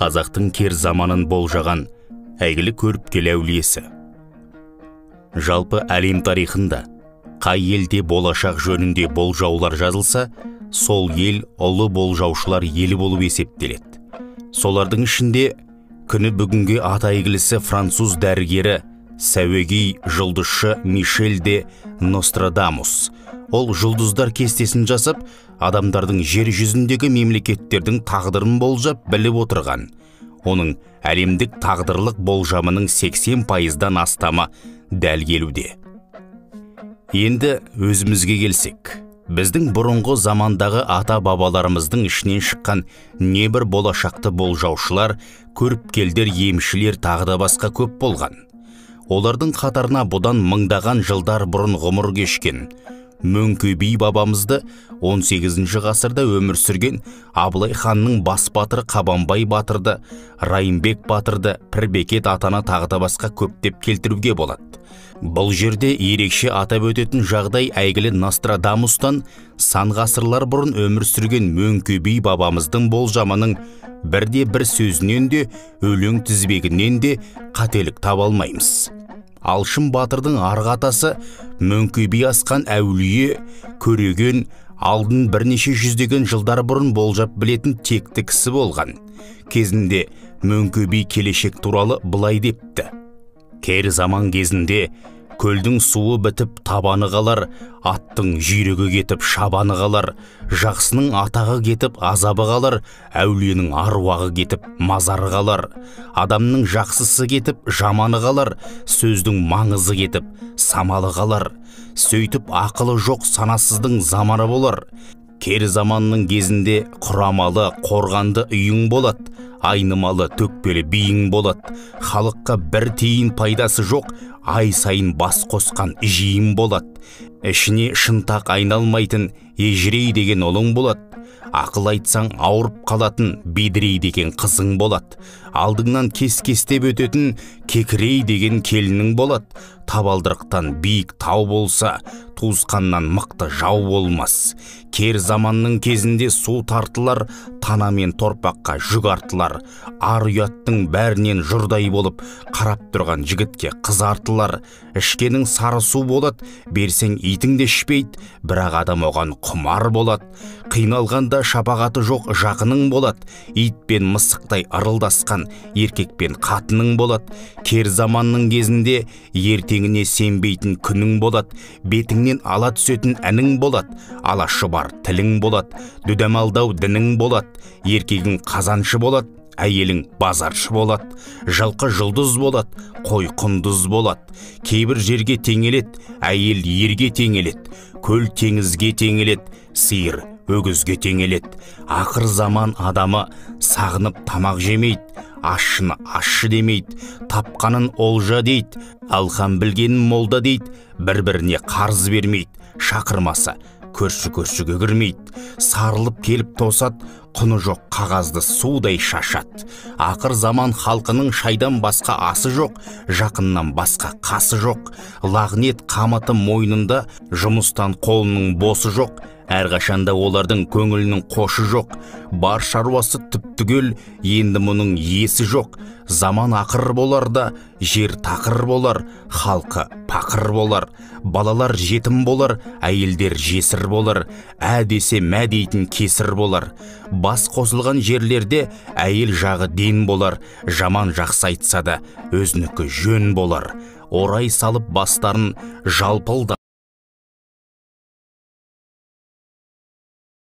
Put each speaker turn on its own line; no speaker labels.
Қазақтың кер заманын болжаған әйгілі көріпкел әулиесі. Жалпы әлем тарихында қай елде болашақ жөнінде болжаулар жазылса, сол ел ұлы болжаушылар елі болып есептеледі. Солардың ішінде күні бүгінге аты әйгілісі француз дәрігері, сәуегей жұлдызшы Мишель де Нострадамус. Ол жұлдыздар кестесін жасап, адамдардың жер жүзіндегі мемлекеттердің тағдырын болжап біліп отырған. Оның әлемдік тағдырлық болжамының 80%-дан астамы дәл келуде. Енді өзімізге келсек, біздің бұрынғы замандағы ата-бабаларымыздың ішінен шыққан небір болашақты болжаушылар, көріпкелдер, емшілер тағы да басқа көп болған. Олардың қатарына бұдан мыңдаған жылдар бұрын ғұмыр кешкен Мөңке би бабамызды 18 ғасырда өмір сүрген Абылай ханның бас батыры Қабанбай батырды, Райымбек батырды, Пірбекет атаны тағы да басқа көптеп келтіруге болады. Бұл жерде ерекше атап өтетін жағдай әйгілі Нострадамустан сан ғасырлар бұрын өмір сүрген Мөңке би бабамыздың болжамының бірде-бір сөзінен де, өлең тізбегінен де қателік таба алмаймыз. Алшын батырдың арғы атасы Мөңке би асқан әулие, көреген, алдын бірнеше жүздеген жылдар бұрын болжап білетін текті кісі болған. Кезінде Мөңке би келешек туралы былай депті: кер заман кезінде көлдің суы бітіп табаны қалар, аттың жүйрігі кетіп шабаны қалар, жақсының атағы кетіп азабы қалар, әулиенің аруағы кетіп мазары қалар, адамның жақсысы кетіп жаманы қалар, сөздің маңызы кетіп самалы қалар, сөйтіп ақылы жоқ санасыздың заманы болар. Кер заманның кезінде құрамалы, қорғанды үйің болады, айнымалы, төкпелі биің болады, халыққа бір тиын пайдасы жоқ, ай сайын бас қосқан жиын болады, ішіне шынтақ айналмайтын ежірей деген ұлың болады, ақыл айтсаң ауырып қалатын бедірей деген қызың болады, алдыңнан кес-кестеп өтетін кекірей деген келінің болады, табалдырықтан биік тау болса, туысқаннан мықты жау болмас. Кер заманның кезінде су тартылар, тана мен торпаққа жүк артылар, ар ұяттың бәрінен жұрдай болып қарап тұрған жігітке қыз артылар, ішкенің сары су болады, берсең итің де ішпейді, бірақ адам оған құмар болады, қиналғанда шапағаты жоқ жақының болады, ит пен мысықтай ырылдасқан еркек пен қатының болады. Кер заманның кезінде ертеңіне сенбейтін күнің болады, бетіңнен ала түсетін әнің болады, алашы бар тілің болады, дүдәмалдау дінің болады, еркегің қазаншы болады, әйелің базаршы болады, жылқы жұлдыз болады, қой құндыз болады, кейбір жерге теңелет, әйел ерге теңелет, көл теңізге теңелет, сиыр өгізге теңелет. Ақыр заман адамы сағынып тамақ жемейді, ашшыны ашшы демейді, тапқанын олжа дейді, алған білгенін молда дейді, бір-біріне қарыз бермейді, шақырмаса көрші-көршіге кірмейді, сарылып келіп тосат, құны жоқ қағазды судай шашат. Ақыр заман халқының шайдан басқа асы жоқ, жақыннан басқа қасы жоқ, лағнет қамыты мойнында, жұмыстан қолының босы жоқ, әрқашанда олардың көңілінің қошы жоқ, бар шаруасы түп-түгел, енді мұның есі жоқ. Заман ақыр болар да, жер тақыр болар, халқы пақыр болар, балалар жетім болар, әйелдер жесір болар, ә десе мә дейтін кесір болар. Бас қосылған жерлерде әйел жағы ден болар, жаман жақсы айтса да өзінікі жөн болар. Орай салып бастарын жалпылда